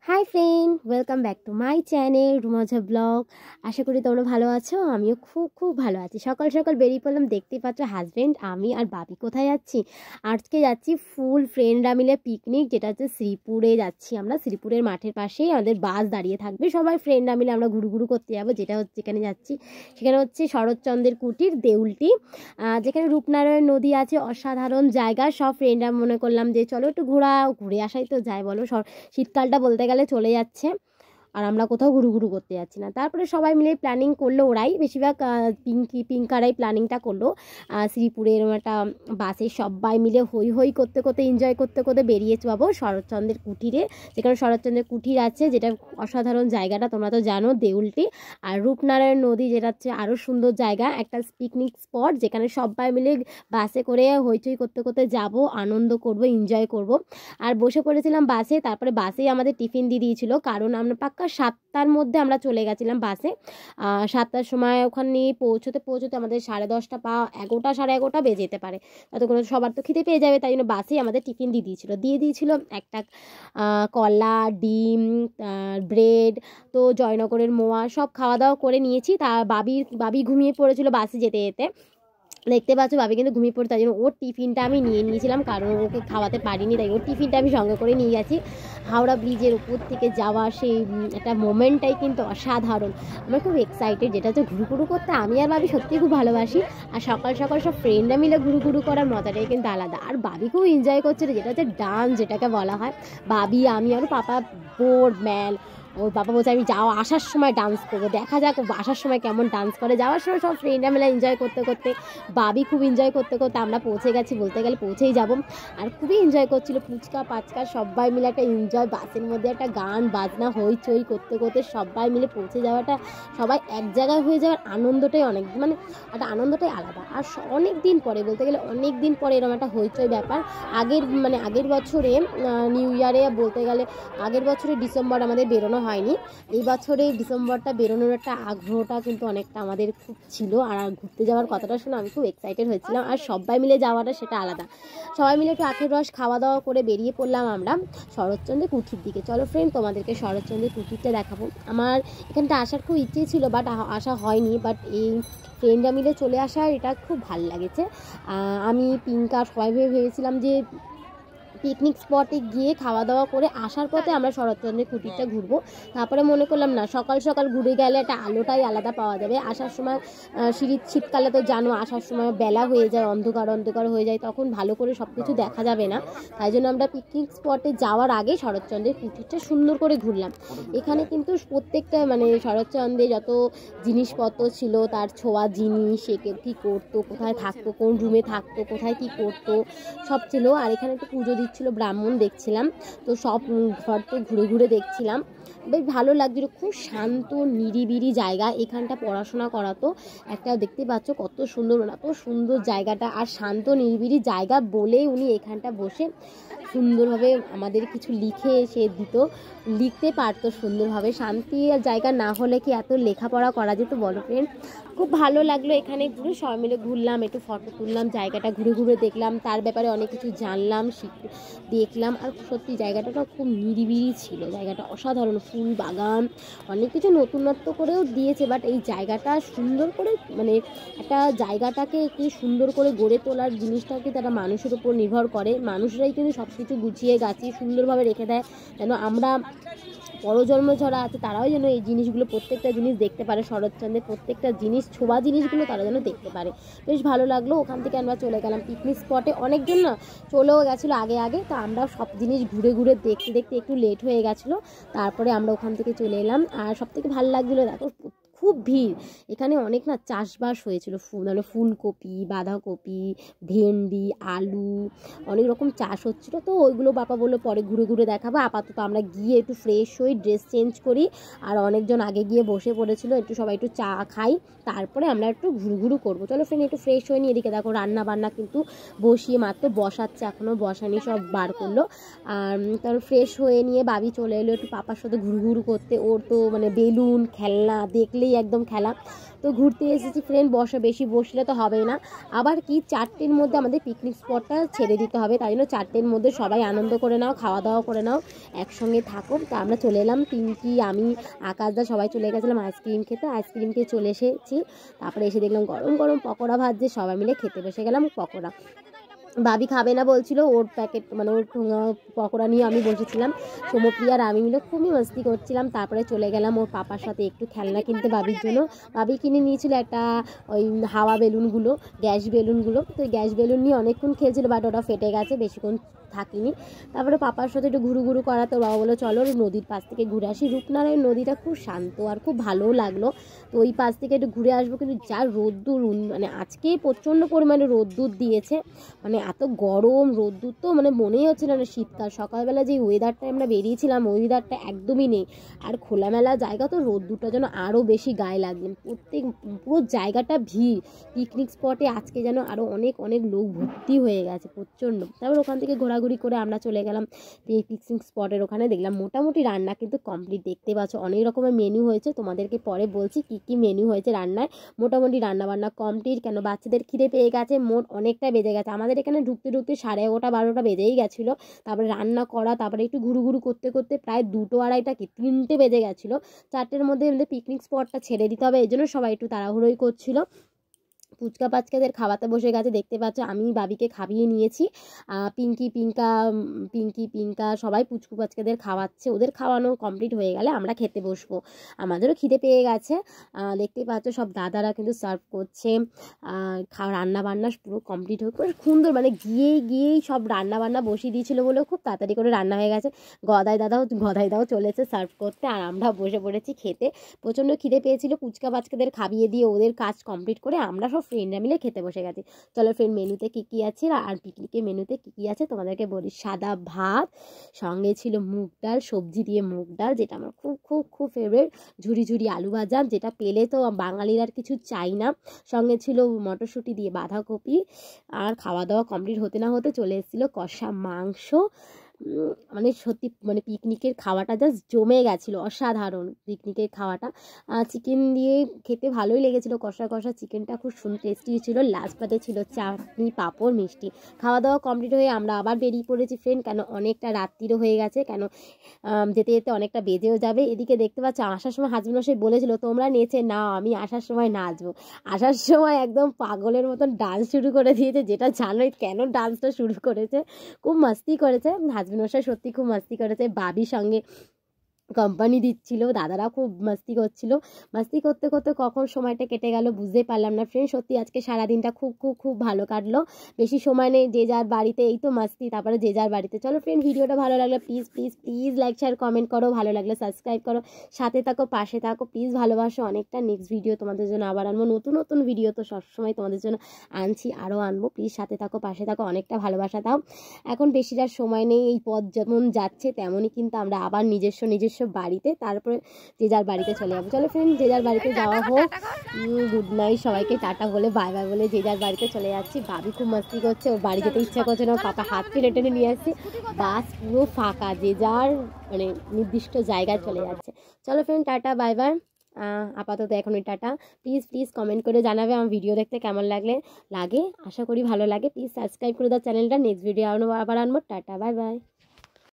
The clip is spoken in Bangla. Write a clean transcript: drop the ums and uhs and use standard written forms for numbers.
High friend, welcome back to my channel Rumajha blog. আশা করি তোমরা ভালো আছো। আমিও খুব খুব ভালো আছি। সকাল সকাল বেরিয়ে পড়লাম, দেখতেই পাচ্ছ হাজব্যান্ড, আমি আর বাবি কোথায় যাচ্ছি। আজকে যাচ্ছি ফুল ফ্রেন্ডরা মিলে পিকনিক, যেটা হচ্ছে শ্রীপুরে যাচ্ছি আমরা। শ্রীপুরের মাঠের পাশেই আমাদের বাস দাঁড়িয়ে থাকবে, সবাই ফ্রেন্ডরা মিলে আমরা ঘুরু ঘুরু করতে যাবো। যেটা হচ্ছে যেখানে যাচ্ছি সেখানে হচ্ছে শরৎচন্দ্রের কুটির দেউলটি, যেখানে রূপনারায়ণ নদী আছে। অসাধারণ জায়গা। সব ফ্রেন্ডরা মনে করলাম যে চলো একটু ঘুরে আসাই তো যায়, বলো। শীতকালটা বলতে গেলে চলে যাচ্ছে, আর আমরা কোথাও ঘুরু ঘুরু করতে যাচ্ছি না। তারপরে সবাই মিলে প্ল্যানিং করলো, ওরাই বেশিরভাগ পিঙ্কারাই প্ল্যানিংটা করলো। শ্রীপুরে এরকম একটা বাসে সবাই মিলে হই হই করতে করতে এনজয় করতে করতে বেরিয়ে যাবো শরৎচন্দ্রের কুঠিরে, যেখানে শরৎচন্দ্রের কুঠির আছে, যেটা অসাধারণ জায়গাটা তোমরা তো জানো, দেউলটি। আর রূপনারায়ণ নদী, যেটা হচ্ছে আরও সুন্দর জায়গা, একটা পিকনিক স্পট, যেখানে সবাই মিলে বাসে করে হইচই করতে করতে যাব, আনন্দ করব, এনজয় করব। আর বসে পড়েছিলাম বাসে। তারপরে বাসেই আমাদের টিফিন দিয়ে দিয়েছিল, কারণ আমরা পাক্কা 7টার মধ্যে আমরা চলে গেছিলাম বাসে। 7টার সময় ওখানে পৌঁছতে আমাদের 10:30 বা 11টা, 11:30 বেজে যেতে পারে। ততক্ষণ সবার তো খিদে পেয়ে যাবে, তাই জন্য বাসেই আমাদের টিফিন দিয়ে দিয়েছিল একটা কলা, ডিম, ব্রেড, তো জয়নগরের মোয়া, সব খাওয়া দাওয়া করে নিয়েছি। তা বাবি ঘুমিয়ে পড়েছিল বাসে যেতে যেতে, দেখতে পাচ্ছ বাবি কিন্তু ঘুমিয়ে পড়ে, তাই জন্য ওর টিফিনটা আমি নিয়ে নিয়েছিলাম, কারণ ওকে খাওয়াতে পারিনি, তাই ওর টিফিনটা আমি সঙ্গে করে নিয়ে গেছি। হাওড়া ব্রিজের উপর থেকে যাওয়া সেই একটা মোমেন্টটাই কিন্তু অসাধারণ। আমরা খুব এক্সাইটেড, যেটা হচ্ছে ঘুরু ঘুরু করতে আমি আর বাবি সত্যিই খুব ভালোবাসি। আর সকাল সকাল সব ফ্রেন্ডরা মিলে ঘুরু ঘুরু করার মজাটাই কিন্তু আলাদা। আর বাবি খুব এনজয় করছিল, যেটা হচ্ছে ডান্স, যেটাকে বলা হয়। বাবি, আমি আর পাপা বোর্ড ম্যান। ওর বাবা বলছে আমি আসার সময় ডান্স করবো, দেখা যাক আসার সময় কেমন ডান্স করে। যাওয়ার সময় সব ফ্রেন্ডরা মিলে এনজয় করতে করতে, বাবি খুব এনজয় করতে করতে আমরা পৌঁছে গেছি, বলতে গেলে পৌঁছেই যাব। আর খুবই এনজয় করছিল, ফুচকা পাচকা সবাই মিলে একটা এনজয়, বাসের মধ্যে একটা গান বাজনা হইচই করতে করতে সবাই মিলে পৌঁছে যাওয়াটা, সবাই এক জায়গায় হয়ে যাওয়ার আনন্দটাই অনেক, মানে একটা আনন্দটাই আলাদা। আর অনেক দিন পরে, বলতে গেলে অনেক দিন পরে এরকম একটা হইচই ব্যাপার। আগের বছরে নিউ ইয়ারে, বলতে গেলে আগের বছরে ডিসেম্বর আমাদের বেরোনো হয়নি। এই বছরে ডিসেম্বরটা বেরোনোর একটা আগ্রহটা কিন্তু অনেকটা আমাদের খুব ছিল। আর ঘুরতে যাওয়ার কথাটা শুনে আমি খুব এক্সাইটেড হয়েছিলাম। আর সবাই মিলে যাওয়াটা সেটা আলাদা। সবাই মিলে একটু আখের রস খাওয়া দাওয়া করে বেরিয়ে পড়লাম আমরা শরৎচন্দ্রের কুঠির দিকে। চলো ফ্রেন্ড, তোমাদেরকে শরৎচন্দ্রের কুঠিরটা দেখাবো। আমার এখানটা আসার খুব ইচ্ছে ছিল, বাট আসা হয়নি। বাট এই ফ্রেন্ডরা মিলে চলে আসার এটা খুব ভালো লাগেছে। আমি পিঙ্কা সবাই ভেবেছিলাম যে পিকনিক স্পটে গিয়ে খাওয়া দাওয়া করে আসার পথে আমরা শরৎচন্দ্রের কুটিরটা ঘুরবো। তারপরে মনে করলাম না, সকাল সকাল ঘুরে গেলে একটা আলোটাই আলাদা পাওয়া যাবে। আসার সময় শীতকালে তো জানো, আসার সময় বেলা হয়ে যায়, অন্ধকার হয়ে যায়, তখন ভালো করে সব কিছু দেখা যাবে না। তাই জন্য আমরা পিকনিক স্পটে যাওয়ার আগে শরৎচন্দ্রের কুটিরটা সুন্দর করে ঘুরলাম। এখানে কিন্তু প্রত্যেকটা শরৎচন্দ্রের যত জিনিসপত্র ছিল, তার ছোঁয়া জিনিস, সে কী করতো, কোথায় থাকতো, কোন রুমে থাকতো, কোথায় কী করতো, সব ছিল। আর এখানে একটু পুজো দিচ্ছিল, ব্রাহ্মণ দেখছিলাম, তো সব ঘর তো ঘুরে ঘুরে দেখছিলাম। বেশ ভালো লাগছিল, খুব শান্ত নিরিবিলি জায়গা। এখানটা পড়াশোনা করাতো একটা, দেখতে পাচ্ছ কত সুন্দর, এত সুন্দর জায়গাটা। আর শান্ত নিরিবিলি জায়গা বলেই উনি এখানটা বসে সুন্দরভাবে আমাদের কিছু লিখে এসে দিত, লিখতে পারতো সুন্দরভাবে। শান্তি জায়গা না হলে কি এত লেখাপড়া করা যেত, বলো ফ্রেন্ড? খুব ভালো লাগলো এখানে ঘুরে, সবাই মিলে ঘুরলাম, একটু ফটো তুললাম, জায়গাটা ঘুরে ঘুরে দেখলাম, তার ব্যাপারে অনেক কিছু জানলাম, দেখলাম। আর সত্যি জায়গাটা খুব নিরিবিলি ছিল, জায়গাটা অসাধারণ, ফুল বাগান, অনেক কিছু নতুনত্ব করেও দিয়েছে। বাট এই জায়গাটা সুন্দর করে, একটা জায়গাটাকে কি সুন্দর করে গড়ে তোলার জিনিসটাকে তারা মানুষের উপর নির্ভর করে। মানুষরাই কিন্তু সব কিছু গুছিয়ে গাছিয়ে সুন্দরভাবে রেখে দেয়, যেন আমরা পরজন্ম যারা আছে তারাও যেন এই জিনিসগুলো, প্রত্যেকটা জিনিস দেখতে পারে। শরৎচন্দ্রের প্রত্যেকটা জিনিস, ছোঁয়া জিনিসগুলো তারা যেন দেখতে পারে। বেশ ভালো লাগলো। ওখান থেকে আমরা চলে গেলাম পিকনিক স্পটে। অনেকজন না চলেও গেছিলো আগে, তো আমরা সব জিনিস ঘুরে ঘুরে দেখতে দেখতে একটু লেট হয়ে গেছিলো। তারপরে আমরা ওখান থেকে চলে এলাম। আর সব থেকে ভালো লাগছিলো, দেখো খুব ভিড় এখানে, অনেক না চাষবাস হয়েছিল, ফুলকপি, বাঁধাকপি, ভেন্ডি, আলু, অনেক রকম চাষ হচ্ছিল। তো ওইগুলো বাবা বললো পরে ঘুরে ঘুরে দেখাবো, আপাতত আমরা গিয়ে একটু ফ্রেশ হই, ড্রেস চেঞ্জ করি। আর অনেকজন আগে গিয়ে বসে পড়েছিল, সবাই একটু চা খাই, তারপরে আমরা একটু ঘুরু ঘুরু করবো। চলো ফ্রেন্ড, একটু ফ্রেশ হয়ে নিই। এদিকে দেখো রান্না বান্না কিন্তু বসিয়ে মাত্র বসাচ্ছে, এখনও বসানি, সব বার করলো। আর তারপর ফ্রেশ হয়ে নিয়ে বাবি চলে এলো একটু পাপার সাথে ঘুরু ঘুরু করতে। ওর তো বেলুন খেলনা দেখলেই একদম খেলা। তো ঘুরতে এসেছি ফ্রেন্ড, বেশি বসলে তো হবে না, আবার কি 4টের মধ্যে আমাদের পিকনিক স্পটটা ছেড়ে দিতে হবে, তাই জন্য 4টের মধ্যে সবাই আনন্দ করে নাও, খাওয়া দাওয়া করে নাও, একসঙ্গে থাকো। তা আমরা চলে এলাম, পিঙ্কি, আমি, আকাশদা সবাই চলে গেছিলাম আইসক্রিম খেতে। আইসক্রিম খেয়ে চলে এসেছি, তারপরে এসে দেখলাম গরম গরম পকোড়া ভাজছে, সবাই মিলে খেতে বসে গেলাম পকোড়া। ভাবি খাবে না বলছিল, ওর প্যাকেট মানে ওর পকোড়া নিয়ে আমি বসেছিলাম, সোমপ্রিয়া আর আমি মিলে খুবই মস্তি করছিলাম। তারপরে চলে গেলাম ওর পাপার সাথে একটু খেলনা কিনতে বাবির জন্য। বাবি কিনে নিয়েছিল একটা ওই হাওয়া বেলুনগুলো, গ্যাস বেলুনগুলো। তো গ্যাস বেলুন নিয়ে অনেকক্ষণ খেলছিল, বাট ওটা ফেটে গেছে, বেশিক্ষণ থাকিনি। তারপরে পাপার সাথে একটু ঘুরু ঘুরু করা, তো বাবা বললো চলো নদীর পাশ থেকে ঘুরে আসি। রূপনারায়ণ নদীটা খুব শান্ত আর খুব ভালোও লাগলো, তো ওই পাশ থেকে একটু ঘুরে আসবো। কিন্তু যা রোদ্দুর, মানে আজকে প্রচণ্ড পরিমাণে রোদ্দুর দিয়েছে, মানে এত গরম রোদ্দুর, তো মানে মনেই হচ্ছিল না শীতকাল। সকালবেলা যে ওয়েদারটায় আমরা বেরিয়েছিলাম, ওয়েদারটা একদমই নেই। আর খোলামেলা জায়গা, তো রোদ্দুরটা যেন আরও বেশি গায়ে লাগবে। পুরো জায়গাটা ভিড়, পিকনিক স্পটে আজকে যেন আরও অনেক অনেক লোক ভর্তি হয়ে গেছে প্রচণ্ড। তারপর ওখান থেকে ঘোরাঘুরি করে আমরা চলে গেলাম পিকনিক স্পটের ওখানে। দেখলাম মোটামুটি রান্না কিন্তু কমপ্লিট, দেখতে পাচ্ছ অনেক রকমের মেনু হয়েছে, তোমাদেরকে পরে বলছি কি কি মেনু হয়েছে রান্নায়। মোটামুটি রান্নাবান্না কমপ্লিট, কেন বাচ্চাদের খিদে পেয়ে গেছে, মোট অনেকটা বেজে গেছে আমাদের এখানে ঢুকতে ঢুকতে 11:30 12টা বেজেই গেছিলো। তারপরে রান্না করা, তারপরে একটু ঘুরু ঘুরু করতে করতে প্রায় 2টো 2:30টা কি 3টে বেজে গেছিলো। 4টের মধ্যে আমাদের পিকনিক স্পটটা ছেড়ে দিতে হবে, এই জন্য সবাই একটু তাড়াহুড়োই করছিল। পুচকা পাচকাদের খাওয়াতে বসে গেছে, দেখতে পাচ্ছ আমি বাবিকে খাইয়ে নিয়েছি। পিঙ্কি পিঙ্কা সবাই পুচকু পাচকাদের খাওয়াচ্ছে, ওদের খাওয়ানো কমপ্লিট হয়ে গেলে আমরা খেতে বসবো। আমাদেরও খিদে পেয়ে গেছে, দেখতে পাচ্ছ সব দাদারা কিন্তু সার্ভ করছে। রান্না বান্না পুরো কমপ্লিট হয়ে খুব সুন্দর, মানে গিয়েই সব রান্না বান্না বসিয়ে দিয়েছিল বলে খুব তাড়াতাড়ি করে রান্না হয়ে গেছে। গদাই দাও চলেছে সার্ভ করতে, আর আমরা বসে পড়েছি খেতে। প্রচণ্ড খিদে পেয়েছিল, পুচকা বাচ্চাদের খাইয়ে দিয়ে ওদের কাজ কমপ্লিট করে আমরা সব ফ্রেন্ডরা মিলে খেতে বসে গেছি। চলো ফ্রেন্ড, মেনুতে কী কী আছে আর পিকনিকের মেনুতে কী কী আছে তোমাদেরকে বলি। সাদা ভাত, সঙ্গে ছিল মুগ ডাল, সবজি দিয়ে মুগ ডাল, যেটা আমার খুব খুব খুব ফেভারিট। ঝুরি ঝুরি আলু ভাজা, যেটা পেলে তো বাঙালির আর কিছু চাই না। সঙ্গে ছিল মটরশুঁটি দিয়ে বাঁধাকপি। আর খাওয়া দাওয়া কমপ্লিট হতে না হতে চলে এসেছিলো কষা মাংস। মানে সত্যি মানে পিকনিকের খাওয়াটা জাস্ট জমে গেছিলো, অসাধারণ পিকনিকের খাওয়াটা। চিকেন দিয়ে খেতে ভালোই লেগেছিলো, কষা কষা চিকেনটা খুব টেস্টি ছিল। লাস্ট পাতে ছিল চাটনি, পাঁপড়, মিষ্টি। খাওয়া দাওয়া কমপ্লিট হয়ে আমরা আবার বেরিয়ে পড়েছি ফ্রেন্ড, কেন অনেকটা রাত্রিরও হয়ে গেছে, কেন যেতে যেতে অনেকটা বেজেও যাবে। এদিকে দেখতে পাচ্ছ আসার সময় হাজবেন্ড মশাই বলেছিল তোমরা নেচে নাও, আমি আসার সময় নাচবো। আসার সময় একদম পাগলের মতন ডান্স শুরু করে দিয়েছে, যেটা জানোই কেন ডান্সটা শুরু করেছে, খুব মাস্তি করেছে হাজবেন্ড মশাই, সত্যি খুব মাস্তি করেছে। বাবির সঙ্গে কোম্পানি দিচ্ছিল, দাদারা খুব মাস্তি করছিল। মাস্তি করতে করতে কখন সময়টা কেটে গেল বুঝতেই পারলাম না ফ্রেন্ড। সত্যি আজকে সারাদিনটা খুব খুব খুব ভালো কাটলো, বেশি সময় নেই, যে যার বাড়িতে, এই তো মাস্তি, তারপরে যে যার বাড়িতে। চলো ফ্রেন্ড, ভিডিওটা ভালো লাগলে please please please like share comment করো, ভালো লাগলে সাবস্ক্রাইব করো, সাথে থাকো, পাশে থাকো, প্লিজ ভালোবাসো অনেকটা। নেক্সট ভিডিও তোমাদের জন্য আবার আনবো, নতুন নতুন ভিডিও তো সবসময় তোমাদের জন্য আনছি, আরও আনবো। প্লিজ সাথে থাকো, পাশে থাকো, অনেকটা ভালোবাসা দাও। এখন বেশিটা সময় নেই, এই পথ যেমন যাচ্ছে তেমনই কিন্তু আমরা আবার নিজস্ব বাড়িতে, তারপরে যে যার বাড়িতে চলে যাবো। চলো ফ্রেন্ড, যে যার বাড়িতে যাওয়া হোক, গুড নাইট, সবাইকে টাটা বলে বাই বাই বলে যে যার বাড়িতে চলে যাচ্ছি। বাবি খুব মাস্তি করছে, ওর বাড়ি যেতে ইচ্ছা করছে না, পাপা হাত টেনে টেনে নিয়ে আসছে। বাস পুরো ফাঁকা, যে যার মানে নির্দিষ্ট জায়গায় চলে যাচ্ছে। চলো ফ্রেন্ড, টাটা বাই বাই, আপাতত এখনই টাটা। প্লিজ প্লিজ কমেন্ট করে জানাবে আমার ভিডিও দেখতে কেমন লাগে, আশা করি ভালো লাগে। প্লিজ সাবস্ক্রাইব করে দাও চ্যানেলটা, নেক্সট ভিডিও আবার আনবো। Tata bye bye.